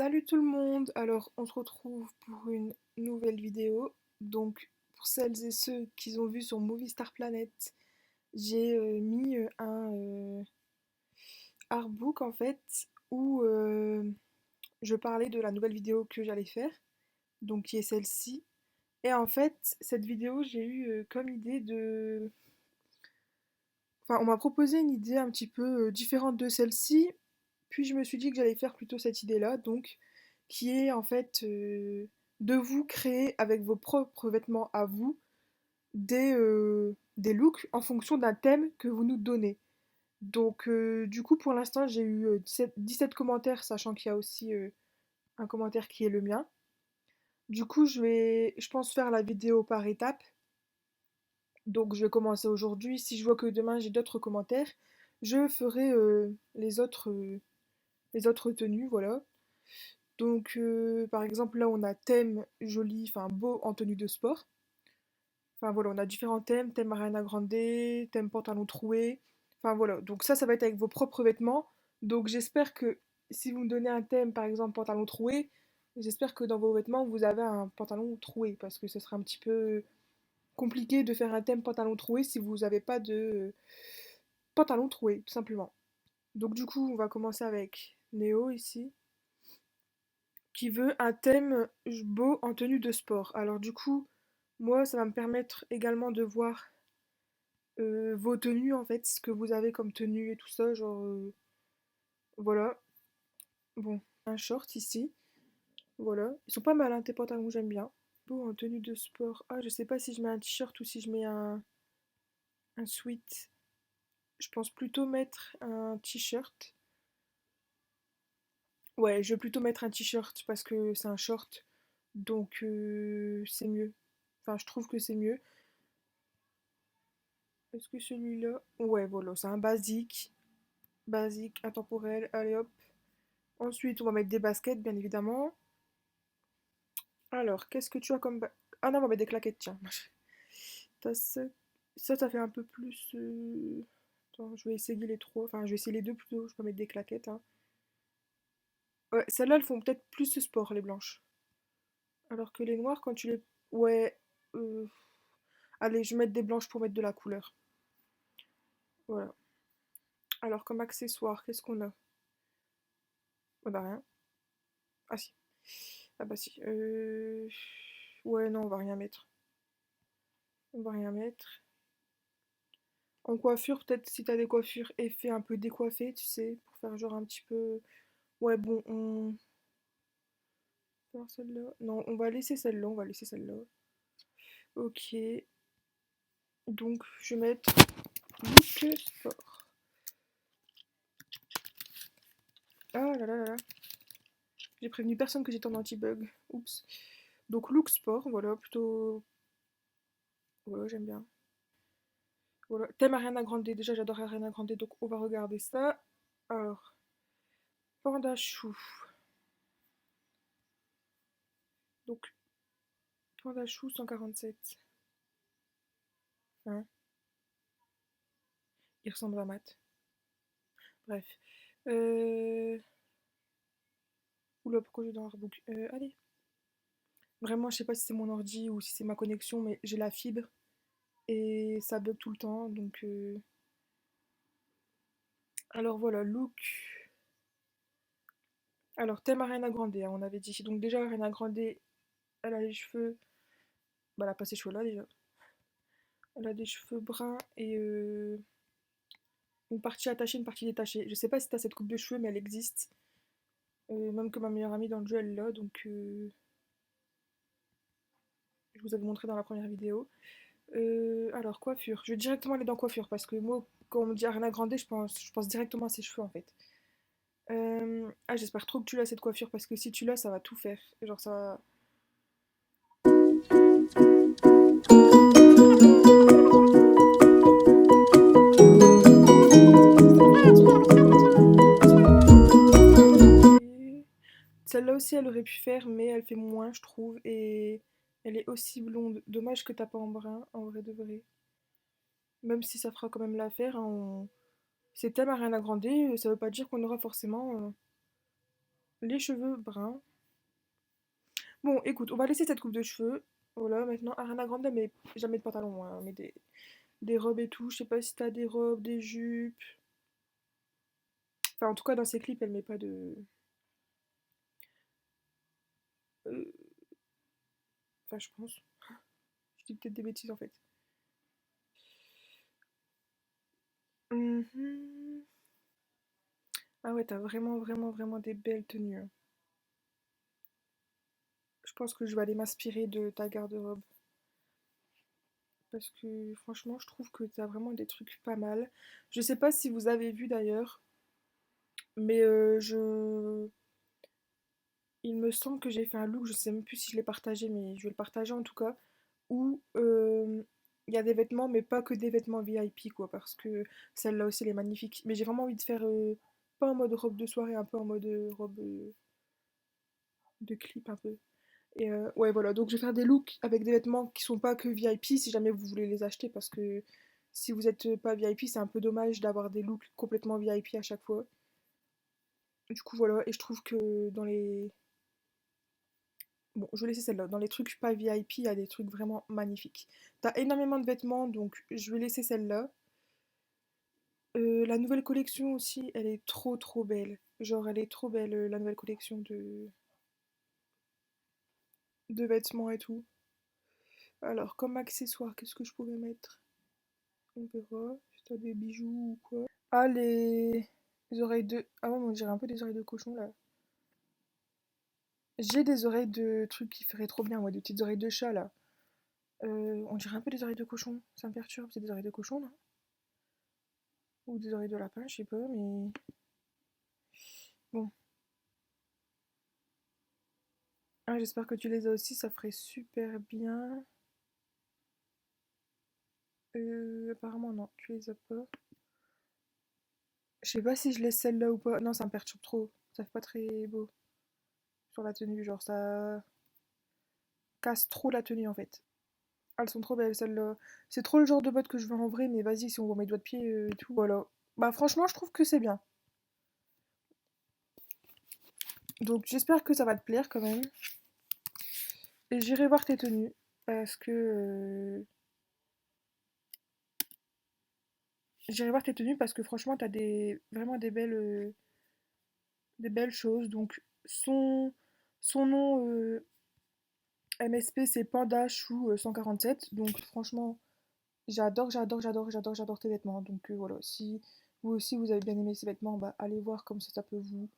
Salut tout le monde! Alors, on se retrouve pour une nouvelle vidéo. Donc, pour celles et ceux qui ont vu sur Movie Star Planet, j'ai mis un artbook en fait où je parlais de la nouvelle vidéo que j'allais faire, donc qui est celle-ci. Et en fait, cette vidéo, j'ai eu comme idée de... Enfin, on m'a proposé une idée un petit peu différente de celle-ci, puis je me suis dit que j'allais faire plutôt cette idée-là, donc qui est en fait de vous créer avec vos propres vêtements à vous des looks en fonction d'un thème que vous nous donnez. Donc du coup pour l'instant j'ai eu 17 commentaires, sachant qu'il y a aussi un commentaire qui est le mien. Du coup je pense faire la vidéo par étapes. Donc je vais commencer aujourd'hui. Si je vois que demain j'ai d'autres commentaires, je ferai les autres tenues, voilà. Donc par exemple là on a thème joli, enfin beau en tenue de sport. Enfin voilà, on a différents thèmes, thème Ariana Grande, thème pantalon troué. Enfin voilà, donc ça va être avec vos propres vêtements. Donc j'espère que si vous me donnez un thème par exemple pantalon troué, j'espère que dans vos vêtements vous avez un pantalon troué parce que ce sera un petit peu compliqué de faire un thème pantalon troué si vous n'avez pas de pantalon troué, tout simplement. Donc du coup, on va commencer avec Néo ici, qui veut un thème beau en tenue de sport. Alors du coup, moi, ça va me permettre également de voir vos tenues, en fait, ce que vous avez comme tenue et tout ça, genre, voilà. Bon, un short ici, voilà. Ils sont pas mal, hein, tes pantalons, j'aime bien. Beau en tenue de sport. Ah, je sais pas si je mets un t-shirt ou si je mets un sweat. Je pense plutôt mettre un t-shirt. Ouais, je vais plutôt mettre un t-shirt parce que c'est un short, donc c'est mieux. Enfin, je trouve que c'est mieux. Est-ce que celui-là... Ouais, voilà, c'est un basique. Basique, intemporel, allez hop. Ensuite, on va mettre des baskets, bien évidemment. Alors, qu'est-ce que tu as comme... Ah non, on va mettre des claquettes, tiens. T'as ça, ça fait un peu plus... Attends, je vais essayer les trois. Enfin, je vais essayer les deux plutôt. Je vais mettre des claquettes, hein. Ouais, celles-là, elles font peut-être plus de sport, les blanches. Alors que les noires, quand tu les... Ouais. euh, Allez, je vais mettre des blanches pour mettre de la couleur. Voilà. Alors, comme accessoire, qu'est-ce qu'on a? Oh bah rien. Ah si. Ah bah si. Ouais, non, on va rien mettre. On va rien mettre. En coiffure, peut-être si t'as des coiffures effets un peu décoiffées, tu sais, pour faire genre un petit peu... Ouais, bon, on... Celle-là. Non, on va laisser celle-là, on va laisser celle-là. Ok. Donc, je vais mettre look sport. Ah là là là là. J'ai prévenu personne que j'étais en anti-bug. Oups. Donc, look sport, voilà, plutôt... Voilà, j'aime bien. Voilà. Thème Ariana Grande, déjà j'adore Ariana Grande, donc on va regarder ça. Alors, Panda Chou. Donc, Panda Chou 147. Hein, il ressemble à Matt. Bref. Euh... Oula, pourquoi je dans Artbook allez. Vraiment, je sais pas si c'est mon ordi ou si c'est ma connexion, mais j'ai la fibre et ça bug tout le temps. Donc, alors voilà, look. Alors, thème Ariana Grande, hein, on avait dit. Donc, déjà, Ariana Grande, elle a les cheveux. Bah, elle a pas ses cheveux là déjà. Elle a des cheveux bruns et une partie attachée, une partie détachée. Je sais pas si t'as cette coupe de cheveux, mais elle existe. Même que ma meilleure amie dans le jeu, elle l'a, donc je vous avais montré dans la première vidéo. Alors, coiffure. Je vais directement aller dans coiffure parce que moi, quand on me dit Ariana Grande, je pense directement à ses cheveux en fait. Ah, j'espère trop que tu l'as cette coiffure parce que si tu l'as, ça va tout faire. Genre, ça va. Celle-là aussi, elle aurait pu faire, mais elle fait moins, je trouve. Et elle est aussi blonde. Dommage que t'as pas en brun, en vrai de vrai. Même si ça fera quand même l'affaire, hein, c'est thème Ariana Grande, ça veut pas dire qu'on aura forcément. Les cheveux bruns. Bon, écoute, on va laisser cette coupe de cheveux. Voilà, maintenant, Ariana Grande, mais jamais de pantalon, hein, mais des robes et tout. Je sais pas si t'as des robes, des jupes. Enfin, en tout cas, dans ses clips, elle met pas de. euh, Enfin, je pense. Je dis peut-être des bêtises en fait. Mhm. Ah ouais, t'as vraiment, vraiment, vraiment des belles tenues, hein. Je pense que je vais aller m'inspirer de ta garde-robe. Parce que franchement, je trouve que t'as vraiment des trucs pas mal. Je sais pas si vous avez vu d'ailleurs, mais il me semble que j'ai fait un look, je sais même plus si je l'ai partagé, mais je vais le partager en tout cas, où il y a des vêtements, mais pas que des vêtements VIP, quoi, parce que celle-là aussi, elle est magnifique. Mais j'ai vraiment envie de faire, pas en mode robe de soirée, un peu en mode robe de clip un peu. Et ouais, voilà, donc je vais faire des looks avec des vêtements qui sont pas que VIP, si jamais vous voulez les acheter, parce que si vous êtes pas VIP, c'est un peu dommage d'avoir des looks complètement VIP à chaque fois. Du coup, voilà, et je trouve que dans les bon, je vais laisser celle-là. Dans les trucs pas VIP, il y a des trucs vraiment magnifiques. T'as énormément de vêtements, donc je vais laisser celle-là. La nouvelle collection aussi, elle est trop trop belle. Genre, elle est trop belle, la nouvelle collection de vêtements et tout. Alors, comme accessoire, qu'est-ce que je pourrais mettre? On verra. Si t'as des bijoux ou quoi. Ah, les oreilles de. Ah ouais, mais on dirait un peu des oreilles de cochon là. J'ai des oreilles de trucs qui feraient trop bien, ouais, des petites oreilles de chat là. On dirait un peu des oreilles de cochon. Ça me perturbe, c'est des oreilles de cochon, non? Ou des oreilles de lapin, je sais pas, mais bon. Ah, j'espère que tu les as aussi, ça ferait super bien. Apparemment non, tu les as pas. Je sais pas si je laisse celle-là ou pas. Non, ça me perturbe trop. Ça fait pas très beau sur la tenue, genre ça casse trop la tenue en fait. Ah, elles sont trop belles celles-là. C'est trop le genre de bottes que je veux en vrai, mais vas-y, si on voit mes doigts de pied et tout, voilà. Bah franchement, je trouve que c'est bien. Donc j'espère que ça va te plaire quand même. Et j'irai voir tes tenues. Parce que j'irai voir tes tenues parce que franchement, t'as vraiment des belles choses. Donc, son nom MSP, c'est Panda Chou 147. Donc, franchement, j'adore tes vêtements. Donc, voilà, si vous aussi vous avez bien aimé ces vêtements, bah, allez voir comme ça peut vous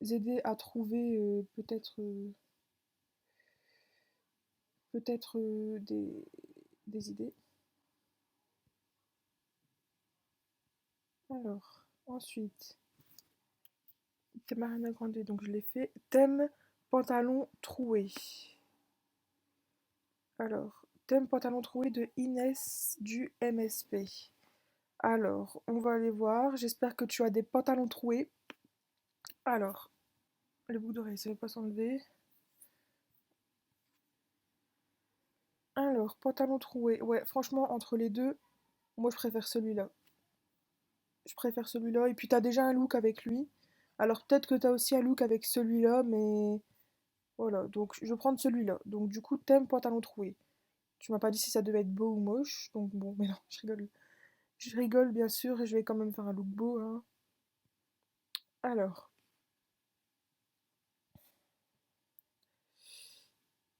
aider à trouver peut-être des idées. Alors, ensuite, thème Ariana Grande, donc je l'ai fait. Thème pantalon troué. Alors, thème pantalon troué de Inès du MSP. Alors, on va aller voir. J'espère que tu as des pantalons troués. Alors, le boucle d'oreille, ça ne va pas s'enlever. Alors, pantalon troué. Ouais, franchement, entre les deux, moi je préfère celui-là. Je préfère celui-là. Et puis, t'as déjà un look avec lui. Alors, peut-être que t'as aussi un look avec celui-là, mais voilà. Donc, je vais prendre celui-là. Donc, du coup, thème pantalon troué. Tu m'as pas dit si ça devait être beau ou moche. Donc, bon, mais non, je rigole. Je rigole, bien sûr, et je vais quand même faire un look beau, hein. Alors,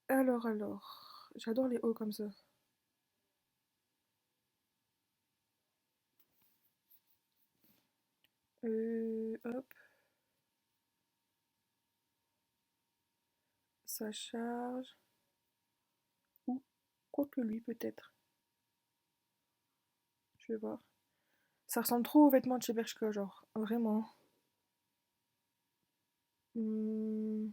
alors. J'adore les hauts comme ça. Hop, ça charge. Ou quoique lui, peut-être. Je vais voir. Ça ressemble trop aux vêtements de chez Bershka, genre. Vraiment. Hmm.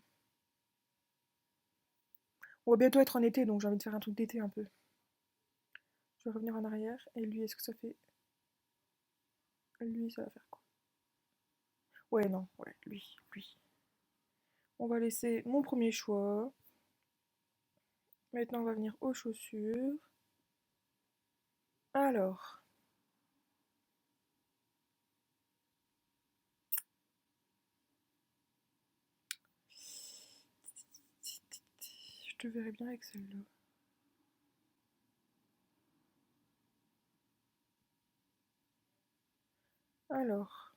On va bientôt être en été, donc j'ai envie de faire un truc d'été un peu. Je vais revenir en arrière. Et lui, est-ce que ça fait. Lui, ça va faire quoi? Ouais, non, ouais, lui. On va laisser mon premier choix. Maintenant, on va venir aux chaussures. Alors, Je te verrai bien avec celle-là. Alors,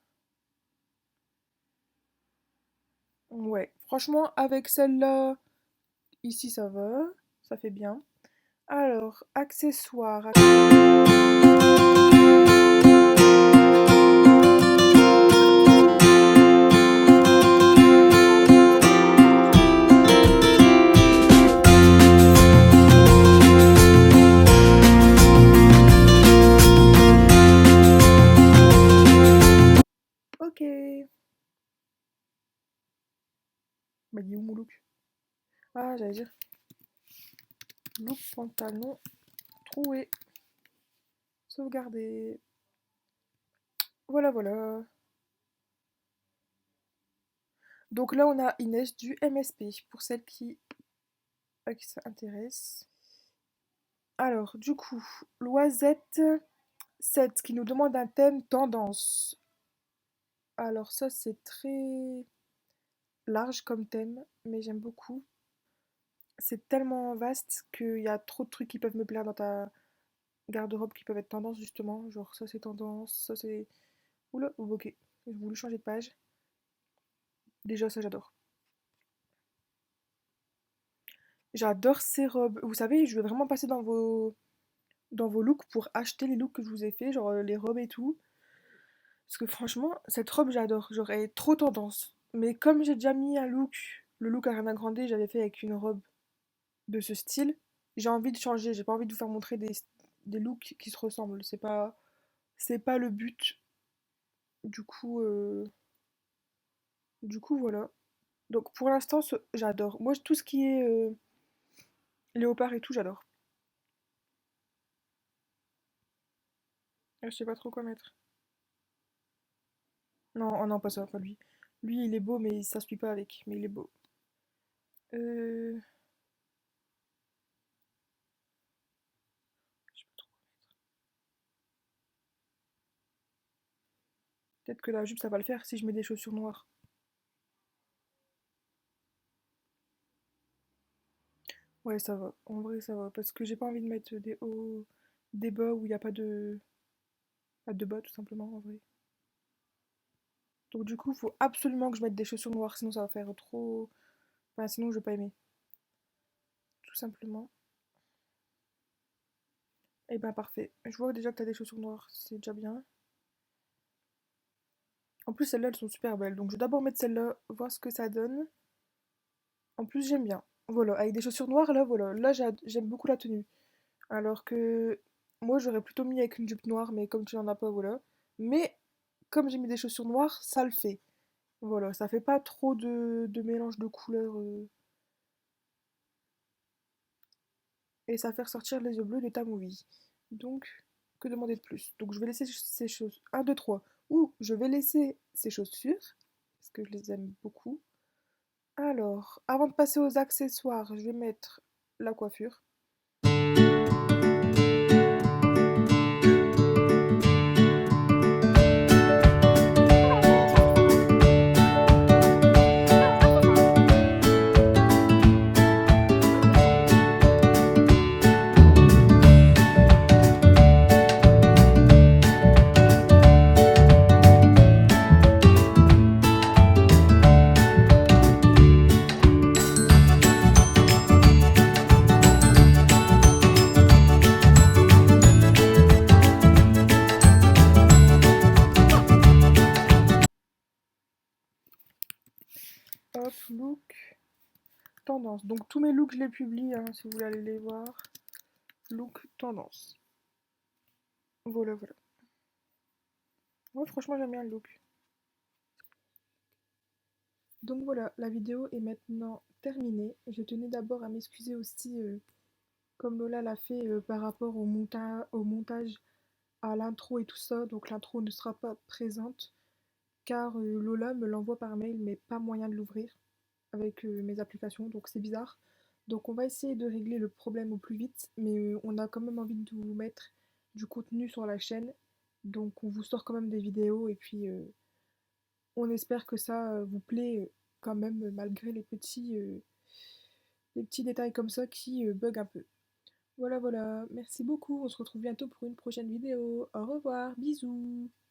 ouais, franchement, avec celle-là, ici ça va, ça fait bien. Alors, accessoires. Ok. Bah, il est où mon look? Ah, j'allais dire. Look pantalon troué. Sauvegarder. Voilà, voilà. Donc là, on a Inès du MSP, pour celles à qui ça intéresse. Alors, du coup, Loisette 7 qui nous demande un thème tendance. Alors ça, c'est très large comme thème, mais j'aime beaucoup. C'est tellement vaste qu'il y a trop de trucs qui peuvent me plaire dans ta garde-robe qui peuvent être tendance, justement. Genre, ça, c'est tendance, ça, c'est... Oula, oh, ok, j'ai voulu changer de page. Déjà, ça, j'adore. J'adore ces robes. Vous savez, je vais vraiment passer dans vos looks pour acheter les looks que je vous ai fait, genre les robes et tout. Parce que franchement, cette robe, j'adore. J'aurais trop tendance. Mais comme j'ai déjà mis un look, le look Ariana Grande, j'avais fait avec une robe de ce style, j'ai envie de changer. J'ai pas envie de vous faire montrer des looks qui se ressemblent. C'est pas le but. Du coup, euh, du coup, voilà. Donc pour l'instant, j'adore. Moi, tout ce qui est léopard et tout, j'adore. Je sais pas trop quoi mettre. Non, oh non, pas ça, pas lui. Lui, il est beau, mais ça se suit pas avec. Mais il est beau. Euh... je sais pas trop. Peut-être que la jupe, ça va le faire si je mets des chaussures noires. Ouais, ça va. En vrai, ça va. Parce que j'ai pas envie de mettre des hauts, des bas où il n'y a pas de bas, tout simplement, en vrai. Donc, du coup, il faut absolument que je mette des chaussures noires, sinon ça va faire trop. Enfin, sinon, je vais pas aimer. Tout simplement. Et ben, parfait. Je vois déjà que t'as des chaussures noires, c'est déjà bien. En plus, celles-là, elles sont super belles. Donc, je vais d'abord mettre celle-là, voir ce que ça donne. En plus, j'aime bien. Voilà, avec des chaussures noires, là, voilà. Là, j'aime beaucoup la tenue. Alors que moi, j'aurais plutôt mis avec une jupe noire, mais comme tu n'en as pas, voilà. Mais comme j'ai mis des chaussures noires, ça le fait. Voilà, ça fait pas trop de mélange de couleurs et ça fait ressortir les yeux bleus de ta movie. Donc, que demander de plus? Donc, je vais laisser ces choses. Un, 2, 3. Ou je vais laisser ces chaussures, parce que je les aime beaucoup. Alors, avant de passer aux accessoires, je vais mettre la coiffure. Hop, look, tendance. Donc, tous mes looks, je les publie, hein, si vous voulez aller les voir. Look, tendance. Voilà, voilà. Moi, franchement, j'aime bien le look. Donc voilà, la vidéo est maintenant terminée. Je tenais d'abord à m'excuser aussi, comme Lola l'a fait par rapport au montage, à l'intro et tout ça. Donc l'intro ne sera pas présente car Lola me l'envoie par mail mais pas moyen de l'ouvrir avec mes applications. Donc c'est bizarre. Donc on va essayer de régler le problème au plus vite. Mais on a quand même envie de vous mettre du contenu sur la chaîne. Donc on vous sort quand même des vidéos et puis on espère que ça vous plaît quand même malgré les petits des petits détails comme ça qui bug un peu. Voilà, voilà. Merci beaucoup. On se retrouve bientôt pour une prochaine vidéo. Au revoir. Bisous.